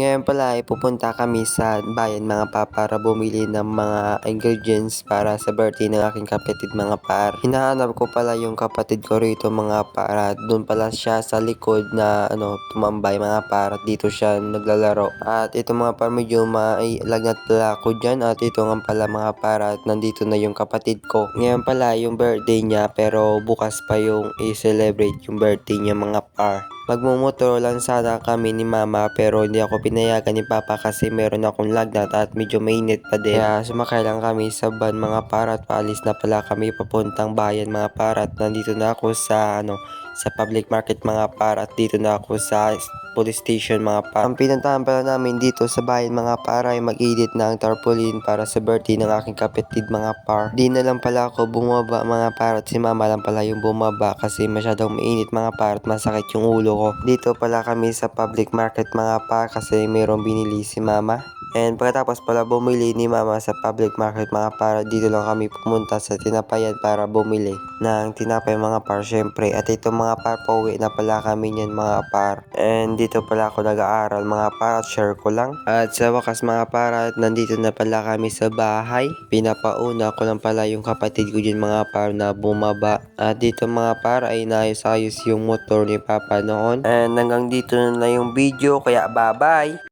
Ngayon pala ay pupunta kami sa bayan mga pa para bumili ng mga ingredients para sa birthday ng aking kapatid mga par. Hinahanap ko pala yung kapatid ko rito mga par. Doon pala siya sa likod na tumambay mga par. Dito siya naglalaro. At ito mga par medyo mailagnat pala ako dyan. At ito nga pala mga par at nandito na yung kapatid ko. Ngayon pala yung birthday niya pero bukas pa yung i-celebrate yung birthday niya mga par. Magmumotor lang sana kami ni mama pero hindi ako pinayagan ni papa kasi meron akong lagnat at medyo mainit pa din. Kaya sumakay lang kami sa van mga parat. Paalis na pala kami papuntang bayan mga parat. Nandito na ako sa sa public market mga parat. Dito na ako sa police station mga par. Ang pinuntahan pala namin dito sa bayan mga par ay mag-edit ng tarpaulin para sa birthday ng aking kapatid mga par. Di na lang pala ako bumaba mga par at si mama lang pala yung bumaba kasi masyadong mainit mga par at masakit yung ulo ko. Dito pala kami sa public market mga par kasi mayroong binili si mama. And pagkatapos pala bumili ni mama sa public market mga par, dito lang kami pumunta sa tinapayan para bumili ng tinapay mga par syempre. At ito mga par, pauwi na pala kami niyan mga par. And dito pala ako nag-aaral mga par at share ko lang. At sa wakas mga par, at nandito na pala kami sa bahay. Pinapauna ko lang pala yung kapatid ko dyan mga par na bumaba. At dito mga par ay naayos-ayos yung motor ni papa noon. And hanggang dito na yung video kaya bye bye!